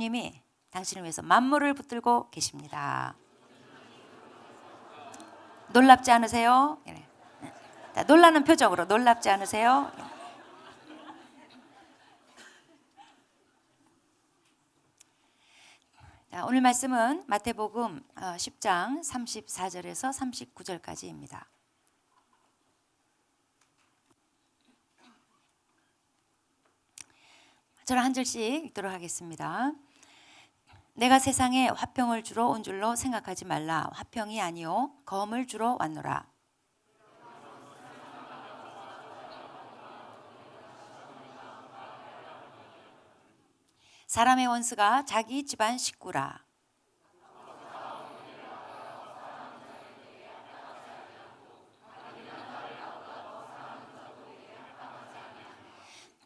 예수님이 당신을 위해서 만물을 붙들고 계십니다. 놀랍지 않으세요? 자, 놀라는 표정으로 놀랍지 않으세요? 자, 오늘 말씀은 마태복음 10장 34절에서 39절까지입니다. 저는 한 절씩 읽도록 하겠습니다. 내가 세상에 화평을 주러 온 줄로 생각하지 말라. 화평이 아니요 검을 주러 왔노라. 사람의 원수가 자기 집안 식구라.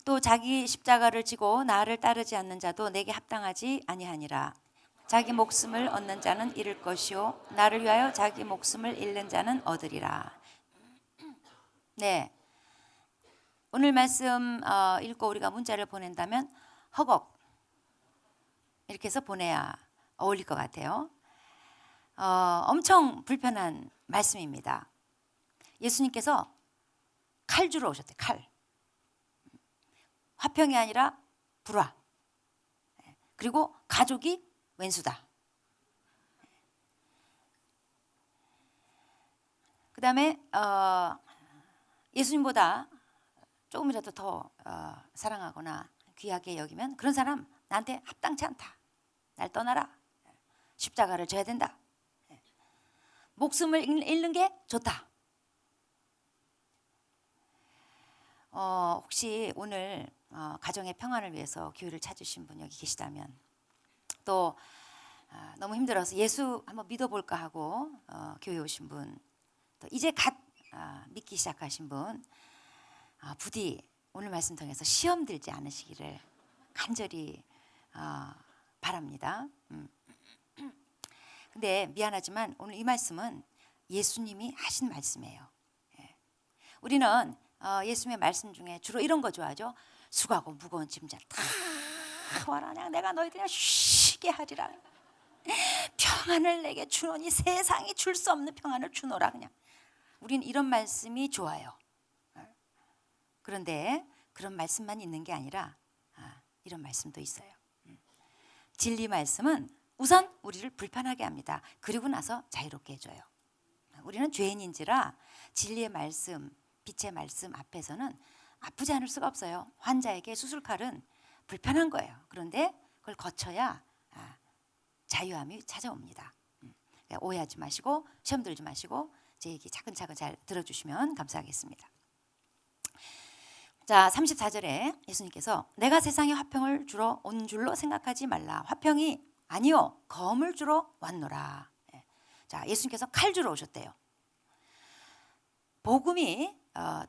또 자기 십자가를 지고 나를 따르지 않는 자도 내게 합당하지 아니하니라. 자기 목숨을 얻는 자는 잃을 것이요 나를 위하여 자기 목숨을 잃는 자는 얻으리라. 네, 오늘 말씀 읽고 우리가 문자를 보낸다면 허걱 이렇게 해서 보내야 어울릴 것 같아요. 엄청 불편한 말씀입니다. 예수님께서 칼 주러 오셨대요. 칼. 화평이 아니라 불화. 그리고 가족이 왼수다. 그 다음에 예수님보다 조금이라도 더 사랑하거나 귀하게 여기면 그런 사람 나한테 합당치 않다. 날 떠나라. 십자가를 져야 된다. 목숨을 잃는 게 좋다. 혹시 오늘 가정의 평안을 위해서 교회를 찾으신 분 여기 계시다면, 또 너무 힘들어서 예수 한번 믿어볼까 하고 교회 오신 분, 또 이제 갓 믿기 시작하신 분, 부디 오늘 말씀 통해서 시험 들지 않으시기를 간절히 바랍니다. 근데 미안하지만 오늘 이 말씀은 예수님이 하신 말씀이에요. 우리는 예수님의 말씀 중에 주로 이런 거 좋아하죠. 수고하고 무거운 짐자 다 와라. 그냥 내가 너희들 쉬게 하리라. 평안을 내게 주노니 세상이 줄 수 없는 평안을 주노라. 그냥 우리는 이런 말씀이 좋아요. 그런데 그런 말씀만 있는 게 아니라 이런 말씀도 있어요. 진리 말씀은 우선 우리를 불편하게 합니다. 그리고 나서 자유롭게 해줘요. 우리는 죄인인지라 진리의 말씀, 빛의 말씀 앞에서는 아프지 않을 수가 없어요. 환자에게 수술칼은 불편한 거예요. 그런데 그걸 거쳐야 자유함이 찾아옵니다. 오해하지 마시고 시험 들지 마시고 제 얘기 차근차근 잘 들어주시면 감사하겠습니다. 자, 34절에 예수님께서 내가 세상에 화평을 주러 온 줄로 생각하지 말라. 화평이 아니요 검을 주러 왔노라. 자, 예수님께서 칼 주러 오셨대요. 복음이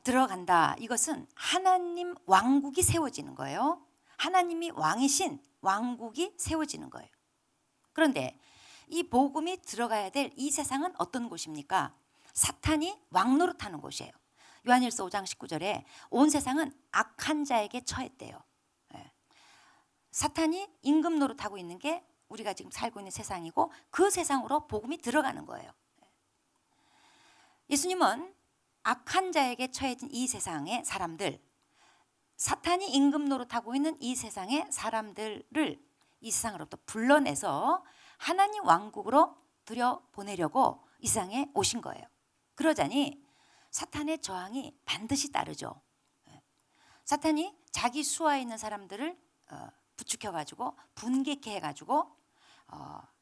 들어간다. 이것은 하나님 왕국이 세워지는 거예요. 하나님이 왕이신 왕국이 세워지는 거예요. 그런데 이 복음이 들어가야 될 이 세상은 어떤 곳입니까? 사탄이 왕노릇하는 곳이에요. 요한일서 5장 19절에 온 세상은 악한 자에게 처했대요. 사탄이 임금 노릇하고 있는 게 우리가 지금 살고 있는 세상이고 그 세상으로 복음이 들어가는 거예요. 예수님은 악한 자에게 처해진 이 세상의 사람들, 사탄이 임금 노릇하고 있는 이 세상의 사람들을 이 세상으로부터 불러내서 하나님 왕국으로 들여보내려고 이 세상에 오신 거예요. 그러자니 사탄의 저항이 반드시 따르죠. 사탄이 자기 수하에 있는 사람들을 부추겨가지고 분개케 해가지고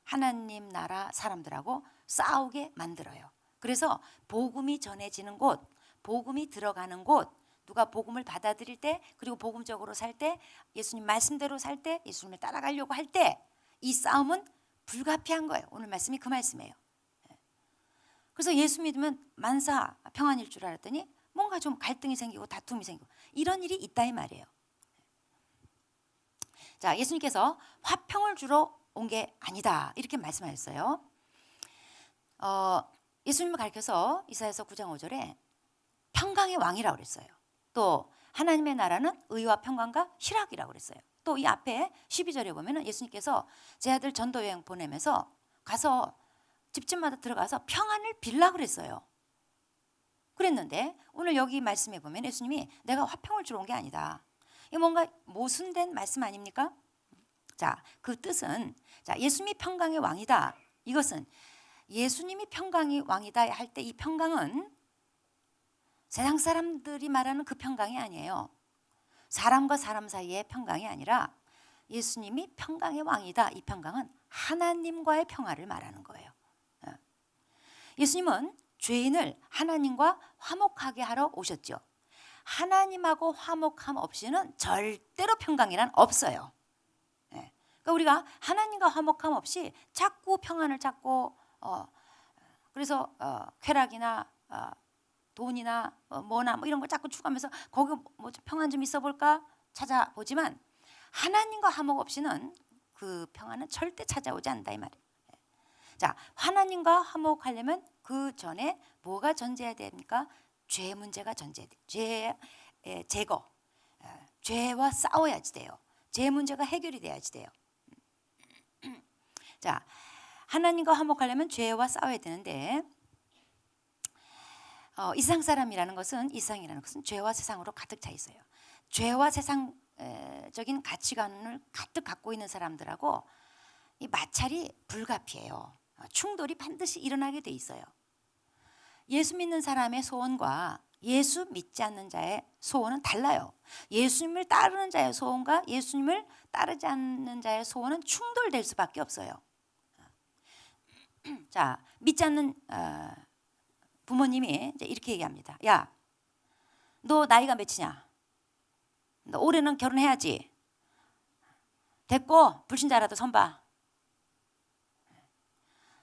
하나님 나라 사람들하고 싸우게 만들어요. 그래서 복음이 전해지는 곳, 복음이 들어가는 곳, 누가 복음을 받아들일 때, 그리고 복음적으로 살 때, 예수님 말씀대로 살 때, 예수님을 따라가려고 할 때 이 싸움은 불가피한 거예요. 오늘 말씀이 그 말씀이에요. 그래서 예수 믿으면 만사 평안일 줄 알았더니 뭔가 좀 갈등이 생기고 다툼이 생기고 이런 일이 있다 이 말이에요. 자, 예수님께서 화평을 주러 온 게 아니다 이렇게 말씀하셨어요. 예수님을 가르쳐서 이사야서 9장 5절에 평강의 왕이라고 그랬어요. 또 하나님의 나라는 의와 평강과 희락이라고 그랬어요. 또 이 앞에 12절에 보면은 예수님께서 제 아들 전도 여행 보내면서 가서 집집마다 들어가서 평안을 빌라 그랬어요. 그랬는데 오늘 여기 말씀에 보면 예수님이 내가 화평을 주러 온 게 아니다. 이게 뭔가 모순된 말씀 아닙니까? 자, 그 뜻은 자, 예수님이 평강의 왕이다. 이것은 예수님이 평강의 왕이다 할 때 이 평강은 세상 사람들이 말하는 그 평강이 아니에요. 사람과 사람 사이의 평강이 아니라 예수님이 평강의 왕이다. 이 평강은 하나님과의 평화를 말하는 거예요. 예수님은 죄인을 하나님과 화목하게 하러 오셨죠. 하나님하고 화목함 없이는 절대로 평강이란 없어요. 그러니까 우리가 하나님과 화목함 없이 자꾸 평안을 찾고 그래서 쾌락이나 돈이나 뭐나 뭐 이런 걸 자꾸 추구하면서 거기 뭐 평안 좀 있어 볼까 찾아보지만 하나님과 화목 없이는 그 평안은 절대 찾아오지 않는다 이 말이에요. 자, 하나님과 화목하려면 그 전에 뭐가 전제해야 됩니까? 죄 문제가 전제돼요. 죄 제거, 죄와 싸워야지 돼요. 죄 문제가 해결이 돼야지 돼요. 자, 하나님과 화목하려면 죄와 싸워야 되는데 이 세상 사람이라는 것은 이 세상이라는 것은 죄와 세상으로 가득 차 있어요. 죄와 세상적인 가치관을 가득 갖고 있는 사람들하고 이 마찰이 불가피해요. 충돌이 반드시 일어나게 돼 있어요. 예수 믿는 사람의 소원과 예수 믿지 않는 자의 소원은 달라요. 예수님을 따르는 자의 소원과 예수님을 따르지 않는 자의 소원은 충돌될 수밖에 없어요. 자, 믿지 않는 부모님이 이제 이렇게 얘기합니다. 야, 너 나이가 몇이냐? 너 올해는 결혼해야지. 됐고 불신자라도 선봐.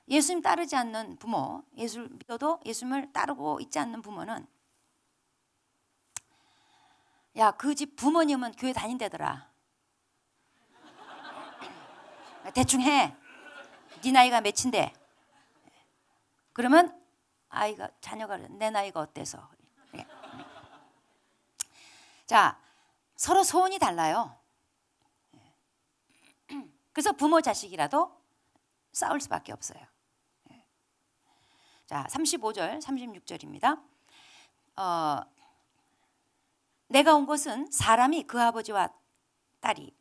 예수님 따르지 않는 부모, 예수를 믿어도 예수님을 따르고 있지 않는 부모는 야, 그 집 부모님은 교회 다닌대더라. 대충 해. 네 나이가 몇인데. 그러면 자녀가 내 나이가 어때서. 자, 서로 소원이 달라요. 그래서 부모 자식이라도 싸울 수밖에 없어요. 자, 35절, 36절입니다. 내가 온 것은 사람이 그 아버지와 딸이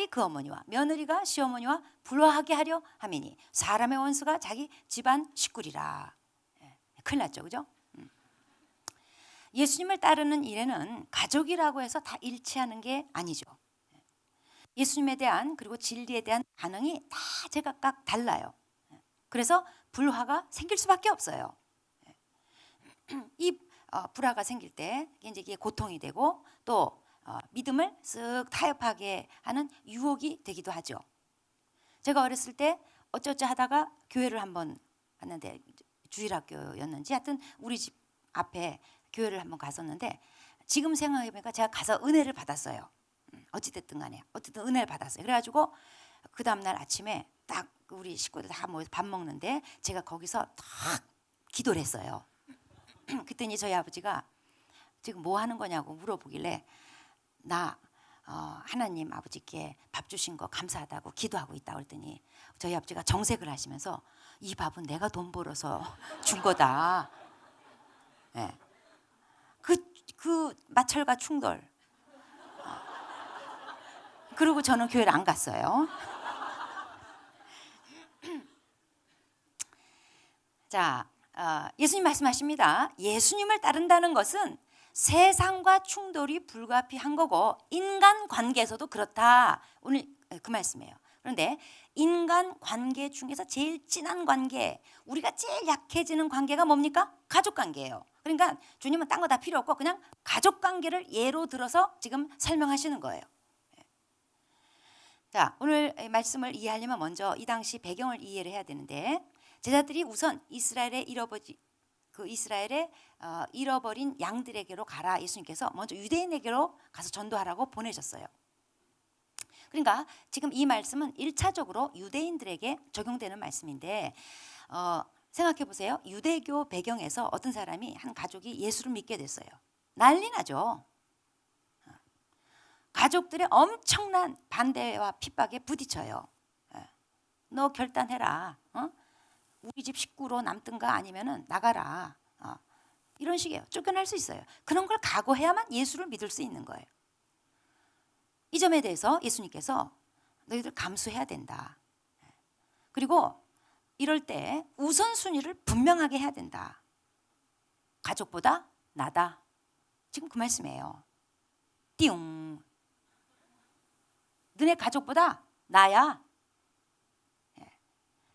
그 어머니와 며느리가 시어머니와 불화하게 하려 함이니 사람의 원수가 자기 집안 식구리라. 큰일 났죠, 그죠? 예수님을 따르는 일에는 가족이라고 해서 다 일치하는 게 아니죠. 예수님에 대한 그리고 진리에 대한 반응이 다 제각각 달라요. 그래서 불화가 생길 수밖에 없어요. 이 불화가 생길 때 이게 고통이 되고 또 믿음을 쓱 타협하게 하는 유혹이 되기도 하죠. 제가 어렸을 때 어쩌지 하다가 교회를 한번 갔는데 주일학교였는지 하여튼 우리 집 앞에 교회를 한번 갔었는데 지금 생각해보니까 제가 가서 은혜를 받았어요. 어찌됐든 간에 어쨌든 은혜를 받았어요. 그래가지고 그 다음날 아침에 딱 우리 식구들 다 모여서 밥 먹는데 제가 거기서 딱 기도를 했어요. 그랬더니 저희 아버지가 지금 뭐 하는 거냐고 물어보길래 나 하나님 아버지께 밥 주신 거 감사하다고 기도하고 있다 그랬더니 저희 아버지가 정색을 하시면서 이 밥은 내가 돈 벌어서 준 거다. 네. 그 마찰과 충돌. 그리고 저는 교회를 안 갔어요. 자, 예수님 말씀하십니다. 예수님을 따른다는 것은 세상과 충돌이 불가피한 거고 인간 관계에서도 그렇다. 오늘 그 말씀이에요. 그런데 인간 관계 중에서 제일 진한 관계, 우리가 제일 약해지는 관계가 뭡니까? 가족 관계예요. 그러니까 주님은 딴 거 다 필요 없고 그냥 가족 관계를 예로 들어서 지금 설명하시는 거예요. 자, 오늘 말씀을 이해하려면 먼저 이 당시 배경을 이해를 해야 되는데 제자들이 우선 이스라엘의 잃어버린 양들에게로 가라. 예수님께서 먼저 유대인에게로 가서 전도하라고 보내셨어요. 그러니까 지금 이 말씀은 1차적으로 유대인들에게 적용되는 말씀인데 생각해 보세요. 유대교 배경에서 어떤 사람이 한 가족이 예수를 믿게 됐어요. 난리 나죠. 가족들의 엄청난 반대와 핍박에 부딪혀요. 너 결단해라. 우리 집 식구로 남든가 아니면은 나가라. 이런 식이에요. 쫓겨날 수 있어요. 그런 걸 각오해야만 예수를 믿을 수 있는 거예요. 이 점에 대해서 예수님께서 너희들 감수해야 된다. 그리고 이럴 때 우선순위를 분명하게 해야 된다. 가족보다 나다. 지금 그 말씀이에요. 띠용. 너네 가족보다 나야.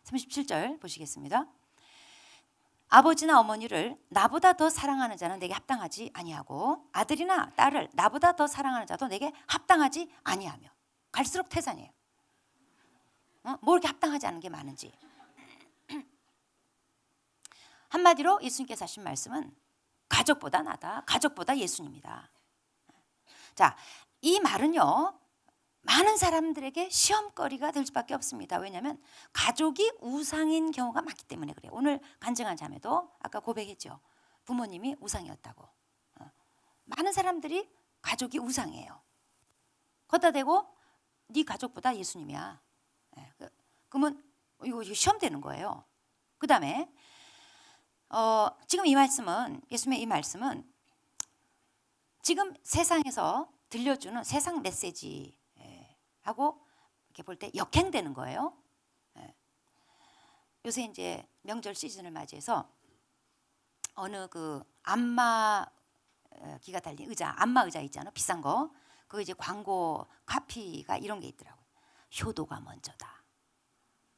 37절 보시겠습니다. 아버지나 어머니를 나보다 더 사랑하는 자는 내게 합당하지 아니하고 아들이나 딸을 나보다 더 사랑하는 자도 내게 합당하지 아니하며. 갈수록 태산이에요. 뭐 이렇게 합당하지 않은 게 많은지. 한마디로 예수님께서 하신 말씀은 가족보다 나다. 가족보다 예수님이다. 자, 이 말은요, 많은 사람들에게 시험거리가 될 수밖에 없습니다. 왜냐하면 가족이 우상인 경우가 많기 때문에 그래요. 오늘 간증한 자매도 아까 고백했죠. 부모님이 우상이었다고. 많은 사람들이 가족이 우상이에요. 거기다 대고 네 가족보다 예수님이야. 그러면 이거 시험 되는 거예요. 그 다음에 지금 이 말씀은, 예수님의 이 말씀은 지금 세상에서 들려주는 세상 메시지 하고 이렇게 볼 때 역행되는 거예요. 요새 이제 명절 시즌을 맞이해서 어느 그 안마 기가 달린 의자, 안마 의자 있잖아요. 비싼 거. 그거 이제 광고 카피가 이런 게 있더라고요. 효도가 먼저다.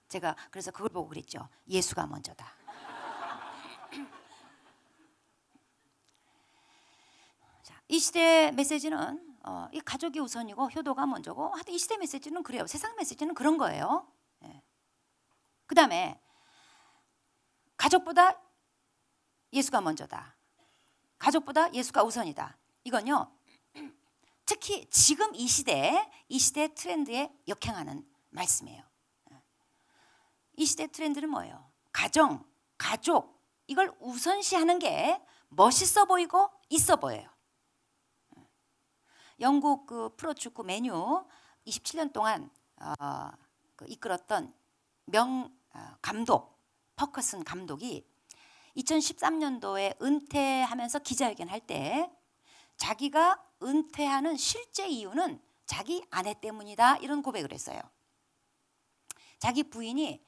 제가 그래서 그걸 보고 그랬죠. 예수가 먼저다. 자, 이 시대 메시지는 이 가족이 우선이고 효도가 먼저고, 하여튼 이 시대 메시지는 그래요. 세상 메시지는 그런 거예요. 그 다음에 가족보다 예수가 먼저다. 가족보다 예수가 우선이다. 이건요, 특히 지금 이 시대 트렌드에 역행하는 말씀이에요. 이 시대 트렌드는 뭐예요? 가정, 가족, 이걸 우선시하는 게 멋있어 보이고 있어 보여요. 영국 그 프로축구 맨유 27년 동안 이끌었던 감독 퍼커슨 감독이 2013년도에 은퇴하면서 기자회견할 때 자기가 은퇴하는 실제 이유는 자기 아내 때문이다, 이런 고백을 했어요. 자기 부인이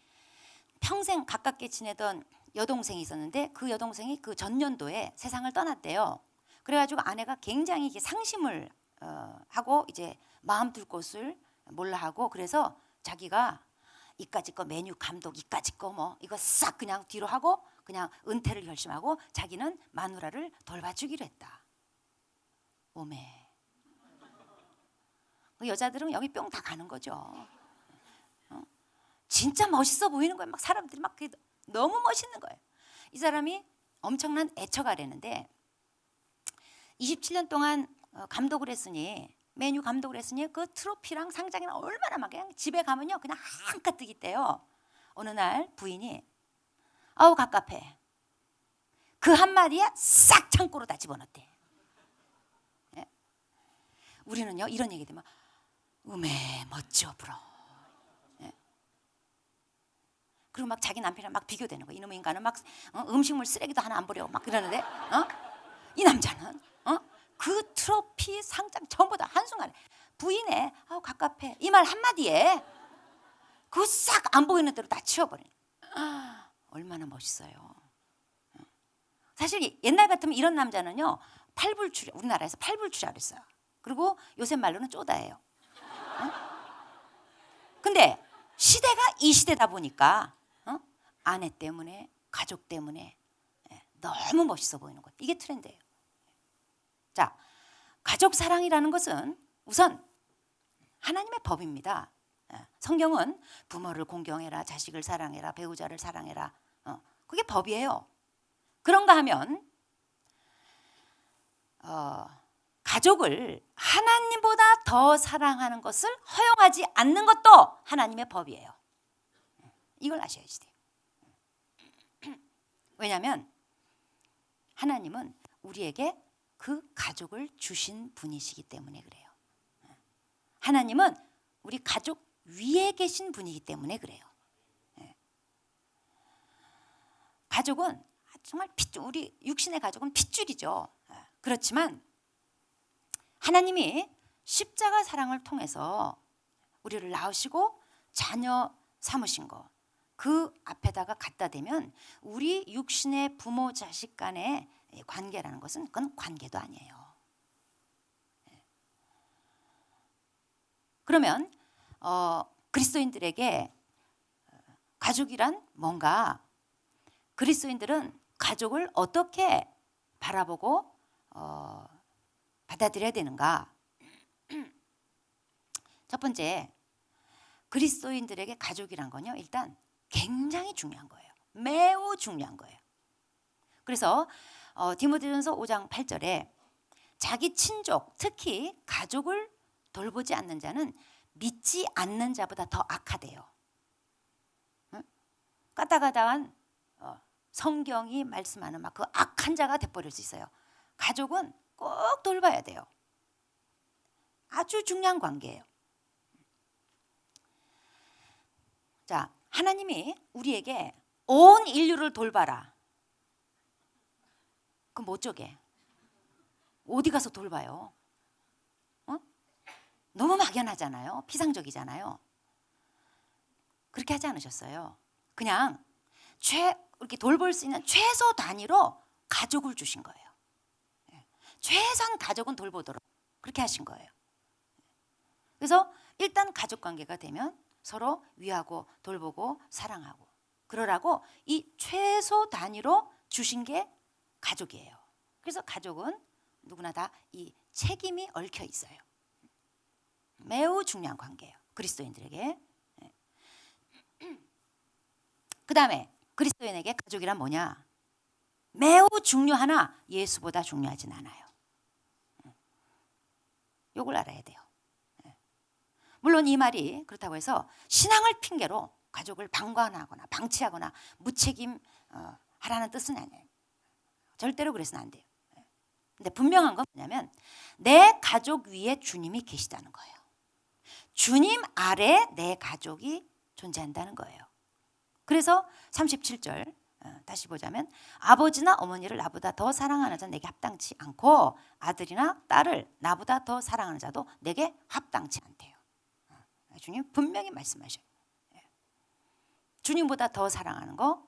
평생 가깝게 지내던 여동생이 있었는데 그 여동생이 그 전년도에 세상을 떠났대요. 그래가지고 아내가 굉장히 상심을 하고 이제 마음 둘 곳을 몰라 하고, 그래서 자기가 이까짓 거 메뉴 감독 이까짓 거 뭐 이거 싹 그냥 뒤로 하고 그냥 은퇴를 결심하고 자기는 마누라를 돌봐주기로 했다. 오메. 그 여자들은 여기 뿅 다 가는 거죠. 진짜 멋있어 보이는 거예요. 막 사람들이 막 너무 멋있는 거예요. 이 사람이 엄청난 애처가라는데 27년 동안 감독을 했으니, 메뉴 감독을 했으니 그 트로피랑 상장이랑 얼마나 막 그냥 집에 가면요 그냥 한가득 있대요. 어느 날 부인이 아우 갑갑해. 그 한마디에 싹 창고로 다 집어넣대. 예? 우리는요 이런 얘기 되면 음에 멋져 불어. 예? 그리고 막 자기 남편이랑 막 비교되는 거야. 이놈의 인간은 막 음식물 쓰레기도 하나 안 버려 막 그러는데 이 남자는 그 트로피 상장 전부 다 한순간에 부인의 아우 갑갑해 이 말 한마디에 그거 싹 안 보이는 대로 다 치워버리는. 얼마나 멋있어요. 사실 옛날 같으면 이런 남자는요 팔불출이, 우리나라에서 팔불출이라고 했어요. 그리고 요새 말로는 쪼다예요. 근데 시대가 이 시대다 보니까 아내 때문에 가족 때문에 너무 멋있어 보이는 것, 이게 트렌드예요. 자, 가족 사랑이라는 것은 우선 하나님의 법입니다. 성경은 부모를 공경해라, 자식을 사랑해라, 배우자를 사랑해라. 그게 법이에요. 그런가 하면 가족을 하나님보다 더 사랑하는 것을 허용하지 않는 것도 하나님의 법이에요. 이걸 아셔야지 돼요. 왜냐하면 하나님은 우리에게 그 가족을 주신 분이시기 때문에 그래요. 하나님은 우리 가족 위에 계신 분이기 때문에 그래요. 예. 가족은 정말 핏줄, 우리 육신의 가족은 핏줄이죠. 예. 그렇지만 하나님이 십자가 사랑을 통해서 우리를 낳으시고 자녀 삼으신 거, 그 앞에다가 갖다 대면 우리 육신의 부모 자식 간의 관계라는 것은 그건 관계도 아니에요. 그러면 그리스도인들에게 가족이란 뭔가, 그리스도인들은 가족을 어떻게 바라보고 받아들여야 되는가? 첫 번째, 그리스도인들에게 가족이란 건요, 일단 굉장히 중요한 거예요. 매우 중요한 거예요. 그래서 디모데전서 5장 8절에 자기 친족, 특히 가족을 돌보지 않는 자는 믿지 않는 자보다 더 악하대요. 응? 까다가다한 성경이 말씀하는 막 그 악한 자가 돼버릴 수 있어요. 가족은 꼭 돌봐야 돼요. 아주 중요한 관계예요. 자, 하나님이 우리에게 온 인류를 돌봐라. 그럼 뭐 어쩌게? 어디 가서 돌봐요? 너무 막연하잖아요. 피상적이잖아요. 그렇게 하지 않으셨어요. 그냥 이렇게 돌볼 수 있는 최소 단위로 가족을 주신 거예요. 최소한 가족은 돌보도록 그렇게 하신 거예요. 그래서 일단 가족 관계가 되면 서로 위하고 돌보고 사랑하고 그러라고 이 최소 단위로 주신 게 가족이에요. 그래서 가족은 누구나 다 이 책임이 얽혀 있어요. 매우 중요한 관계예요. 그리스도인들에게. 그 다음에 그리스도인에게 가족이란 뭐냐? 매우 중요하나 예수보다 중요하진 않아요. 이걸 알아야 돼요. 물론 이 말이 그렇다고 해서 신앙을 핑계로 가족을 방관하거나 방치하거나 무책임 하라는 뜻은 아니에요. 절대로 그래서는 안 돼요. 근데 분명한 건 뭐냐면 내 가족 위에 주님이 계시다는 거예요. 주님 아래 내 가족이 존재한다는 거예요. 그래서 37절 다시 보자면 아버지나 어머니를 나보다 더 사랑하는 자는 내게 합당치 않고 아들이나 딸을 나보다 더 사랑하는 자도 내게 합당치 않대요. 주님 분명히 말씀하셔요. 주님보다 더 사랑하는 거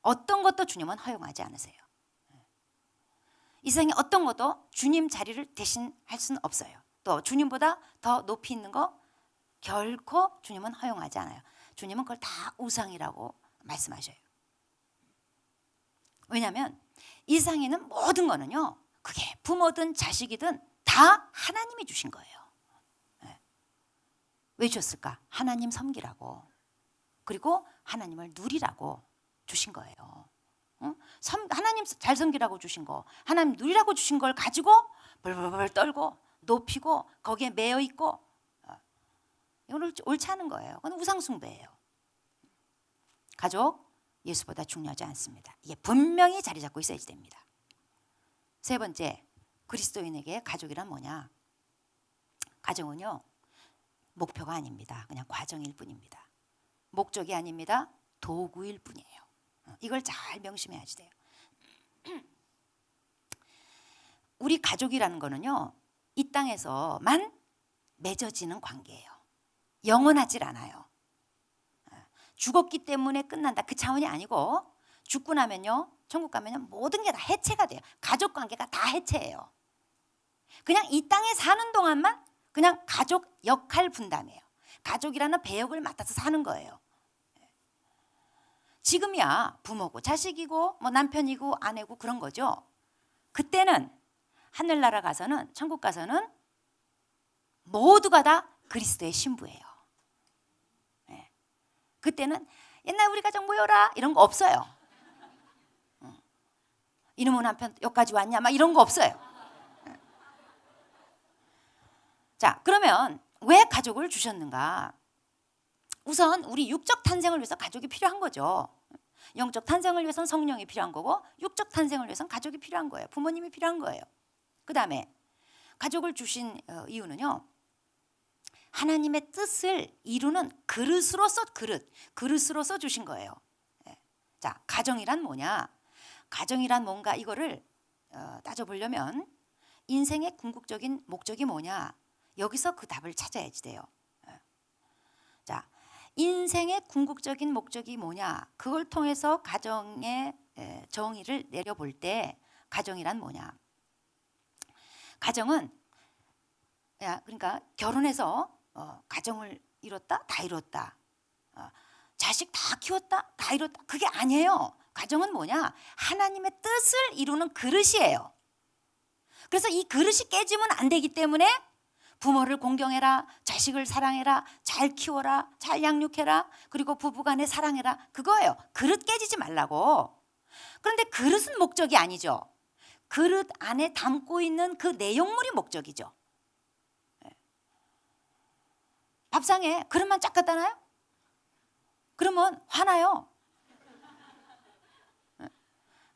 어떤 것도 주님은 허용하지 않으세요. 이 세상에 어떤 것도 주님 자리를 대신할 수는 없어요. 또 주님보다 더 높이 있는 거 결코 주님은 허용하지 않아요. 주님은 그걸 다 우상이라고 말씀하셔요. 왜냐하면 이 세상에 있는 모든 거는요, 그게 부모든 자식이든 다 하나님이 주신 거예요. 왜 주셨을까? 하나님 섬기라고, 그리고 하나님을 누리라고 주신 거예요. 하나님 잘 섬기라고 주신 거, 하나님 누리라고 주신 걸 가지고 벌벌벌 떨고 높이고 거기에 매여 있고 이건 옳지 않은 거예요. 그건 우상숭배예요. 가족 예수보다 중요하지 않습니다. 이게 분명히 자리 잡고 있어야지 됩니다. 세 번째, 그리스도인에게 가족이란 뭐냐? 가정은요, 목표가 아닙니다. 그냥 과정일 뿐입니다. 목적이 아닙니다. 도구일 뿐이에요. 이걸 잘 명심해야지 돼요. 우리 가족이라는 거는요, 이 땅에서만 맺어지는 관계예요. 영원하질 않아요. 죽었기 때문에 끝난다, 그 차원이 아니고 죽고 나면요, 천국 가면요, 모든 게 다 해체가 돼요. 가족 관계가 다 해체예요. 그냥 이 땅에 사는 동안만 그냥 가족 역할 분담이에요. 가족이라는 배역을 맡아서 사는 거예요. 지금이야 부모고 자식이고 뭐 남편이고 아내고 그런 거죠. 그때는 하늘나라 가서는, 천국 가서는 모두가 다 그리스도의 신부예요. 네. 그때는 옛날 우리 가족 모여라 이런 거 없어요. 이놈의 남편 여기까지 왔냐 막 이런 거 없어요. 자, 그러면 왜 가족을 주셨는가? 우선 우리 육적 탄생을 위해서 가족이 필요한 거죠. 영적 탄생을 위해서는 성령이 필요한 거고, 육적 탄생을 위해서는 가족이 필요한 거예요. 부모님이 필요한 거예요. 그 다음에 가족을 주신 이유는요, 하나님의 뜻을 이루는 그릇으로서 주신 거예요. 자, 가정이란 뭐냐? 가정이란 뭔가 이거를 따져보려면 인생의 궁극적인 목적이 뭐냐? 여기서 그 답을 찾아야지 돼요. 자, 인생의 궁극적인 목적이 뭐냐? 그걸 통해서 가정의 정의를 내려볼 때 가정이란 뭐냐? 가정은 그러니까 결혼해서 가정을 이뤘다, 다 이뤘다. 자식 다 키웠다, 다 이뤘다. 그게 아니에요. 가정은 뭐냐? 하나님의 뜻을 이루는 그릇이에요. 그래서 이 그릇이 깨지면 안 되기 때문에 부모를 공경해라, 자식을 사랑해라, 잘 키워라, 잘 양육해라, 그리고 부부간에 사랑해라. 그거예요. 그릇 깨지지 말라고. 그런데 그릇은 목적이 아니죠. 그릇 안에 담고 있는 그 내용물이 목적이죠. 밥상에 그릇만 쫙 갖다 놔요? 그러면 화나요.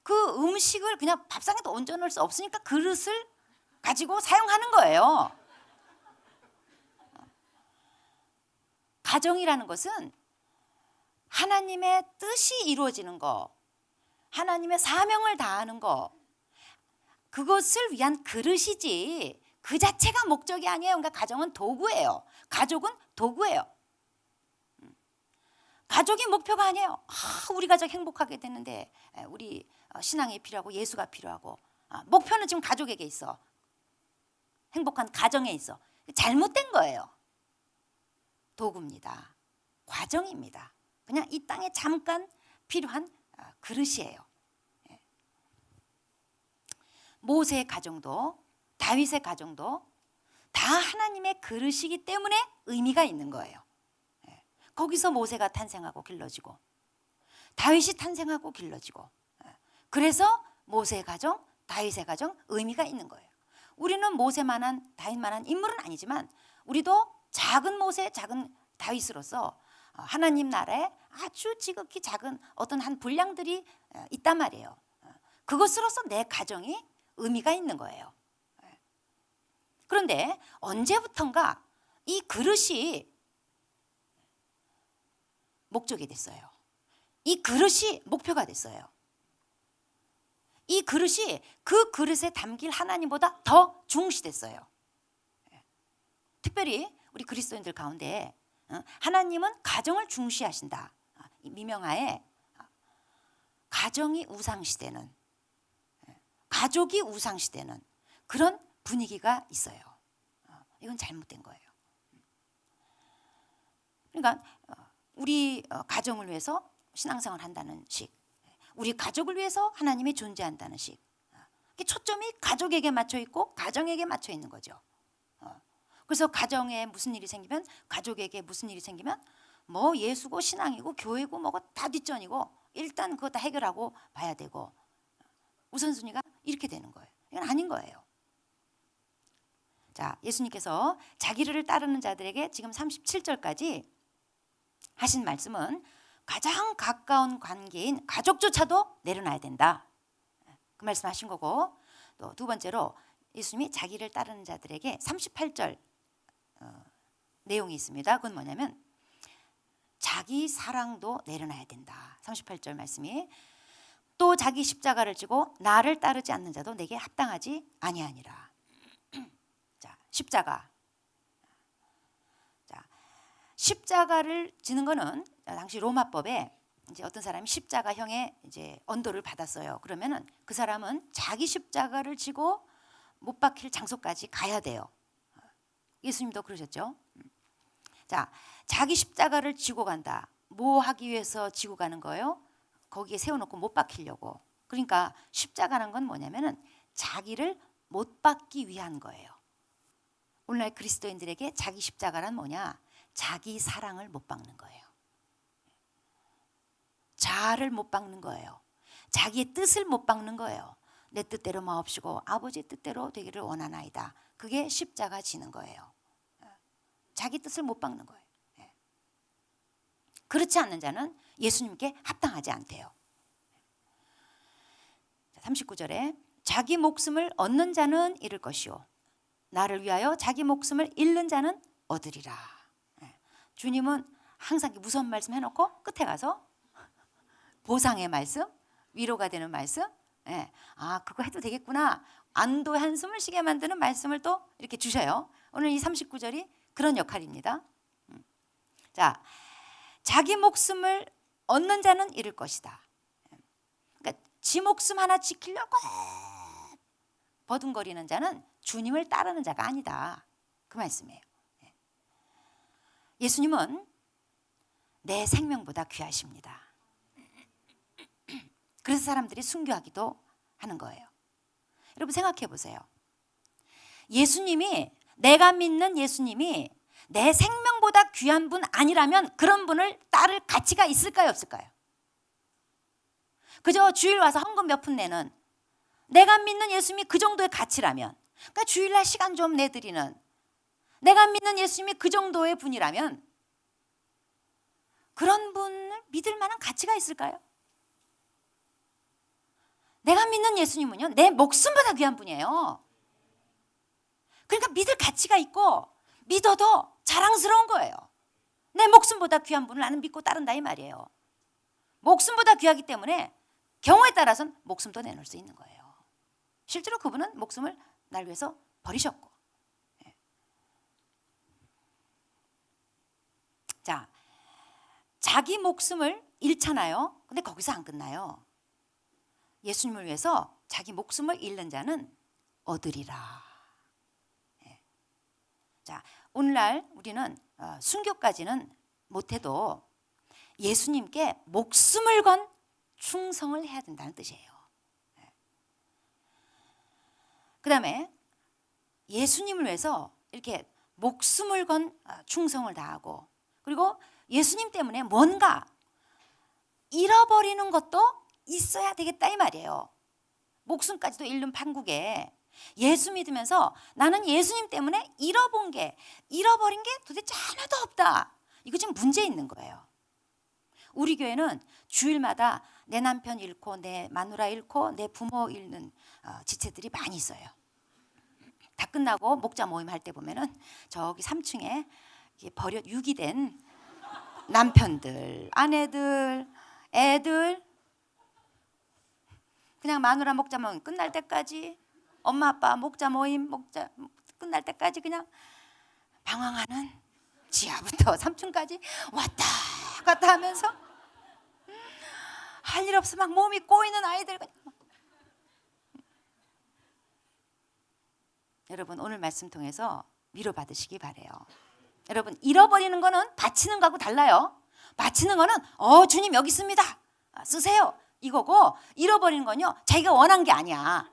그 음식을 그냥 밥상에도 얹어 놓을 수 없으니까 그릇을 가지고 사용하는 거예요. 가정이라는 것은 하나님의 뜻이 이루어지는 거, 하나님의 사명을 다하는 거, 그것을 위한 그릇이지 그 자체가 목적이 아니에요. 그러니까 가정은 도구예요. 가족은 도구예요. 가족이 목표가 아니에요. 우리 가족 행복하게 되는데 우리 신앙이 필요하고 예수가 필요하고 목표는 지금 가족에게 있어. 행복한 가정에 있어. 잘못된 거예요. 도구입니다. 과정입니다. 그냥 이 땅에 잠깐 필요한 그릇이에요. 모세의 가정도 다윗의 가정도 다 하나님의 그릇이기 때문에 의미가 있는 거예요. 거기서 모세가 탄생하고 길러지고 다윗이 탄생하고 길러지고 그래서 모세의 가정, 다윗의 가정 의미가 있는 거예요. 우리는 모세만한 다윗만한 인물은 아니지만 우리도 작은 모세, 작은 다윗으로서 하나님 나라에 아주 지극히 작은 어떤 한 분량들이 있단 말이에요. 그것으로서 내 가정이 의미가 있는 거예요. 그런데 언제부턴가 이 그릇이 목적이 됐어요. 이 그릇이 목표가 됐어요. 이 그릇이 그 그릇에 담길 하나님보다 더 중시됐어요. 특별히 우리 그리스도인들 가운데 하나님은 가정을 중시하신다. 미명하에 가정이 우상시되는, 가족이 우상시되는 그런 분위기가 있어요. 이건 잘못된 거예요. 그러니까 우리 가정을 위해서 신앙생활을 한다는 식, 우리 가족을 위해서 하나님이 존재한다는 식, 초점이 가족에게 맞춰 있고 가정에게 맞춰 있는 거죠. 그래서 가정에 무슨 일이 생기면, 가족에게 무슨 일이 생기면 뭐 예수고 신앙이고 교회고 뭐고 다 뒷전이고 일단 그거 다 해결하고 봐야 되고 우선순위가 이렇게 되는 거예요. 이건 아닌 거예요. 자, 예수님께서 자기를 따르는 자들에게 지금 37절까지 하신 말씀은 가장 가까운 관계인 가족조차도 내려놔야 된다. 그 말씀 하신 거고, 또 두 번째로 예수님이 자기를 따르는 자들에게 38절 내용이 있습니다. 그건 뭐냐면 자기 사랑도 내려놔야 된다. 38절 말씀이 또 자기 십자가를 지고 나를 따르지 않는 자도 내게 합당하지 아니하니라. 자, 십자가. 자, 십자가를 지는 거는 당시 로마법에 이제 어떤 사람이 십자가형의 이제 언도를 받았어요. 그러면은 그 사람은 자기 십자가를 지고 못 박힐 장소까지 가야 돼요. 예수님도 그러셨죠. 자, 자기 십자가를 지고 간다. 뭐 하기 위해서 지고 가는 거예요? 거기에 세워놓고 못 박히려고. 그러니까 십자가라는 건 뭐냐면은 자기를 못 박기 위한 거예요. 오늘날 그리스도인들에게 자기 십자가란 뭐냐? 자기 사랑을 못 박는 거예요. 자아를 못 박는 거예요. 자기의 뜻을 못 박는 거예요. 내 뜻대로 마옵시고 아버지 뜻대로 되기를 원하나이다. 그게 십자가 지는 거예요. 자기 뜻을 못 박는 거예요. 그렇지 않는 자는 예수님께 합당하지 않대요. 39절에 자기 목숨을 얻는 자는 잃을 것이요 나를 위하여 자기 목숨을 잃는 자는 얻으리라. 주님은 항상 무서운 말씀 해놓고 끝에 가서 보상의 말씀, 위로가 되는 말씀, 그거 해도 되겠구나, 안도의 한숨을 쉬게 만드는 말씀을 또 이렇게 주셔요. 오늘 이 39절이 그런 역할입니다. 자, 자기 목숨을 얻는 자는 잃을 것이다. 그러니까 지 목숨 하나 지키려고 버둥거리는 자는 주님을 따르는 자가 아니다, 그 말씀이에요. 예수님은 내 생명보다 귀하십니다. 그래서 사람들이 순교하기도 하는 거예요. 여러분 생각해 보세요. 예수님이, 내가 믿는 예수님이 내 생명보다 귀한 분 아니라면 그런 분을 따를 가치가 있을까요, 없을까요? 그저 주일 와서 헌금 몇 푼 내는, 내가 믿는 예수님이 그 정도의 가치라면, 그러니까 주일날 시간 좀 내드리는, 내가 믿는 예수님이 그 정도의 분이라면 그런 분을 믿을 만한 가치가 있을까요? 내가 믿는 예수님은요, 내 목숨보다 귀한 분이에요. 그러니까 믿을 가치가 있고 믿어도 자랑스러운 거예요. 내 목숨보다 귀한 분을 나는 믿고 따른다, 이 말이에요. 목숨보다 귀하기 때문에 경우에 따라서는 목숨도 내놓을 수 있는 거예요. 실제로 그분은 목숨을 날 위해서 버리셨고. 자, 자기 목숨을 잃잖아요. 근데 거기서 안 끝나요. 예수님을 위해서 자기 목숨을 잃는 자는 얻으리라. 자, 오늘날 우리는 순교까지는 못해도 예수님께 목숨을 건 충성을 해야 된다는 뜻이에요. 그 다음에 예수님을 위해서 이렇게 목숨을 건 충성을 다하고, 그리고 예수님 때문에 뭔가 잃어버리는 것도 있어야 되겠다, 이 말이에요. 목숨까지도 잃는 판국에 예수 믿으면서 나는 예수님 때문에 잃어버린 게 도대체 하나도 없다, 이거 지금 문제 있는 거예요. 우리 교회는 주일마다 내 남편 잃고 내 마누라 잃고 내 부모 잃는 지체들이 많이 있어요. 다 끝나고 목자 모임 할 때 보면은 저기 3층에 버려 유기된 남편들, 아내들, 애들, 그냥 마누라 목자 모임 끝날 때까지, 엄마 아빠 목자 모임 끝날 때까지 그냥 방황하는, 지하부터 3층까지 왔다 갔다 하면서 할 일 없어 막 몸이 꼬이는 아이들. 여러분 오늘 말씀 통해서 위로받으시기 바래요. 여러분 잃어버리는 거는 바치는 거하고 달라요. 바치는 거는 주님 여기 있습니다, 쓰세요, 이거고, 잃어버리는 건요, 자기가 원한 게 아니야.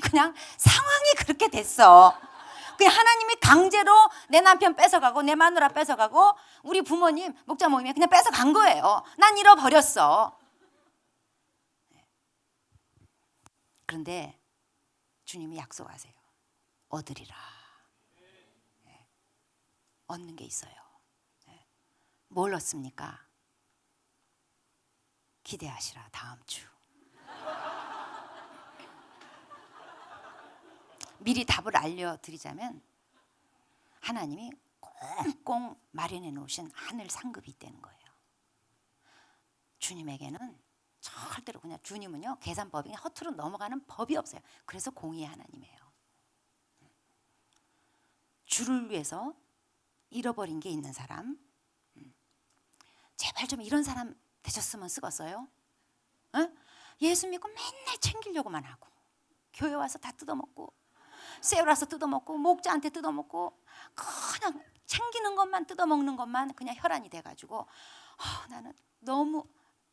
그냥 상황이 그렇게 됐어. 그냥 하나님이 강제로 내 남편 뺏어가고 내 마누라 뺏어가고 우리 부모님 목자 모임에 그냥 뺏어간 거예요. 난 잃어버렸어. 그런데 주님이 약속하세요. 얻으리라. 얻는 게 있어요. 뭘 얻습니까? 기대하시라, 다음 주. 미리 답을 알려드리자면 하나님이 꽁꽁 마련해 놓으신 하늘 상급이 있다는 거예요. 주님에게는 절대로 그냥, 주님은요 계산법이 그냥 허투루 넘어가는 법이 없어요. 그래서 공의의 하나님이에요. 주를 위해서 잃어버린 게 있는 사람, 제발 좀 이런 사람 되셨으면 쓰겠어요. 예수 믿고 맨날 챙기려고만 하고, 교회 와서 다 뜯어먹고, 세울 와서 뜯어먹고, 목자한테 뜯어먹고, 그냥 챙기는 것만 뜯어먹는 것만 그냥 혈안이 돼가지고 나는 너무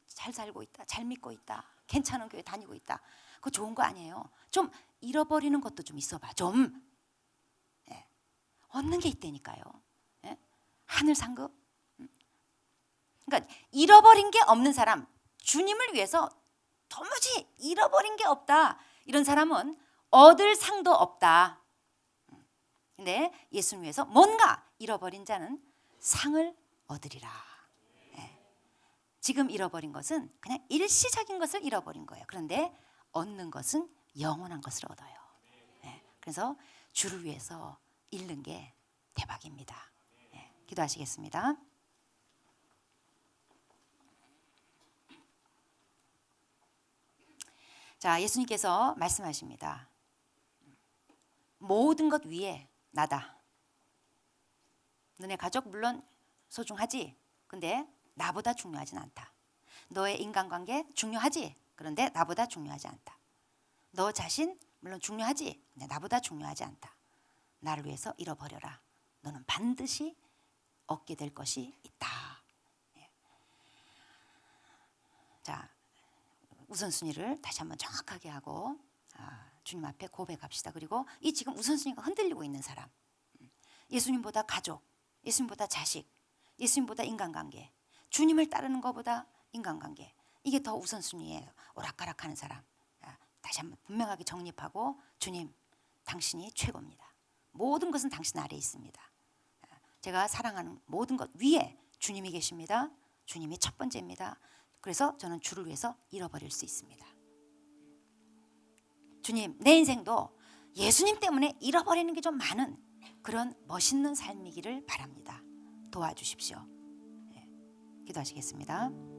잘 살고 있다, 잘 믿고 있다, 괜찮은 교회 다니고 있다. 그거 좋은 거 아니에요. 좀 잃어버리는 것도 좀 있어봐. 좀 얻는 게 있다니까요. 하늘 상급. 그러니까 잃어버린 게 없는 사람, 주님을 위해서 도무지 잃어버린 게 없다, 이런 사람은 얻을 상도 없다. 근데 예수님 위해서 뭔가 잃어버린 자는 상을 얻으리라. 지금 잃어버린 것은 그냥 일시적인 것을 잃어버린 거예요. 그런데 얻는 것은 영원한 것을 얻어요. 그래서 주를 위해서 잃는 게 대박입니다. 기도하시겠습니다. 자, 예수님께서 말씀하십니다. 모든 것 위에 나다. 너네 가족 물론 소중하지. 근데 나보다 중요하진 않다. 너의 인간관계 중요하지. 그런데 나보다 중요하지 않다. 너 자신 물론 중요하지. 근데 나보다 중요하지 않다. 나를 위해서 잃어버려라. 너는 반드시 얻게 될 것이 있다. 예. 자, 우선순위를 다시 한번 정확하게 하고 주님 앞에 고백합시다. 그리고 이 지금 우선순위가 흔들리고 있는 사람, 예수님보다 가족, 예수님보다 자식, 예수님보다 인간관계, 주님을 따르는 것보다 인간관계, 이게 더 우선순위에 오락가락하는 사람, 다시 한번 분명하게 정립하고, 주님, 당신이 최고입니다. 모든 것은 당신 아래에 있습니다. 제가 사랑하는 모든 것 위에 주님이 계십니다. 주님이 첫 번째입니다. 그래서 저는 주를 위해서 잃어버릴 수 있습니다. 주님, 내 인생도 예수님 때문에 잃어버리는 게 좀 많은 그런 멋있는 삶이기를 바랍니다. 도와주십시오. 네, 기도하시겠습니다.